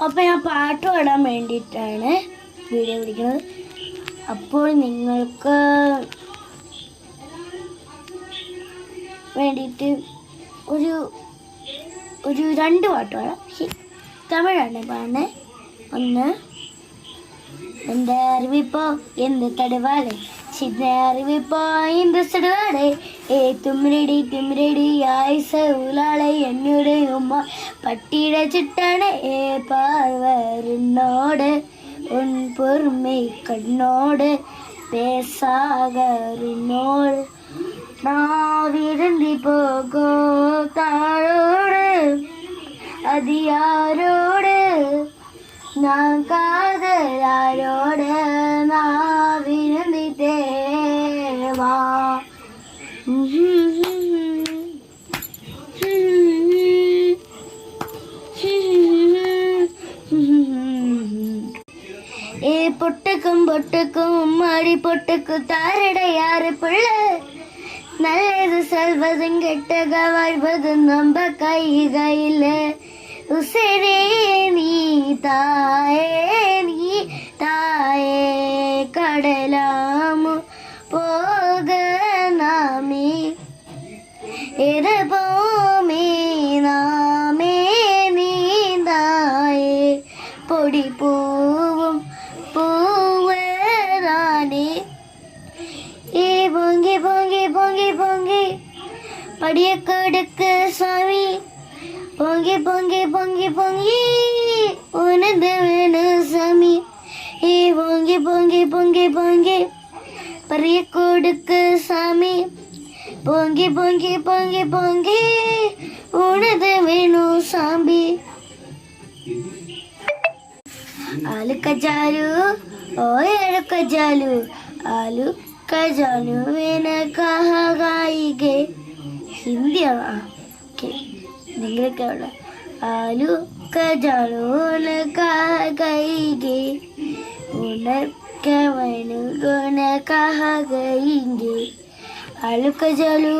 അപ്പോൾ ഞാൻ പാട്ട് പാടാൻ വേണ്ടിയിട്ടാണ് വീഡിയോ പിടിക്കുന്നത്. അപ്പോൾ നിങ്ങൾക്ക് വേണ്ടിയിട്ട് ഒരു 2 പാട്ട് പാടാം. തമിഴാണ് പാടുന്നത്. ഒന്ന്, എൻ്റെ അറിവിപ്പോ എന്ത് തടവാളെ, ചിന്ന അറിവിപ്പോ എന്ത് തടവാളെ, തുമ്മിരടി ആയിസ ഉലാളെ, എന്നോട് ഉമ്മ പട്ടിയുടെ ചിട്ടാണ് പാർവരുന്നോട് ഉൻ പൊറുமை കണ്ണോട് பேசாகருന്നோடு നാവിരുന്തി പോകോ താഴോട് അത് யாரோடு நான் காதலாரோட நாவிருந்தி தேவா. பொட்டுக்கும் மாடி பொட்டுக்கும் தாரட யாரு பிள்ளை, நல்லது சொல்வதும் கெட்டக வாழ்வதும் நம்ம கையில. உசரே நீ தாயே கடலாமு போக நாமே எதபோமே நாமே நீந்தாயே பொடி பூவும் பூவரானே. பொங்கி பொங்கி பொங்கி பொங்கி படிய கொடுக்கு சாமி, பொங்கி பொங்கி பொங்கி பொங்கி உனது வேணும் சாமி. பொங்கி பொங்கி பொங்கி பொங்கி பரிய கொடுக்கு சாமி, பொங்கி பொங்கி பொங்கி பொங்கி உனது வேணும் சாமி. आलू कजालू ओए आलू कजालू, आलू कजालू मैंने कहा गाएंगे. ഹിന്ദിയാണ്. ഓക്കെ, നിങ്ങളൊക്കെ ഉള്ള ആലു കജാലു കൈകെ ഉണക്കവനു ഗുണ കഹകയിങ്കെ. ആലു കജാലു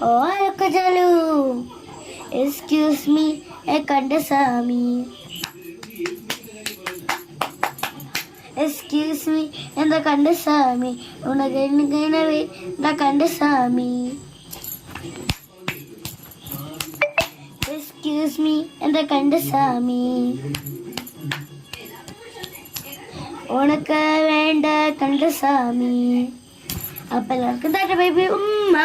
ഓ ആലു കജാലു, എക്സ്ക്യൂസ് മീ എ കണ്ടസാമി, എക്സ്ക്യൂസ് മീ എന്താ കണ്ടസാമി, ഉണകണവേ എന്താ കണ്ടസാമി. എക്സ്ക്യൂസ് മീ എന്താ കണ്ടസാമി, ഉണക്ക് വേണ്ട കണ്ടസാമി. അപ്പം എല്ലാവർക്കും താറ്റ ബൈ ബൈ ഉമ്മ.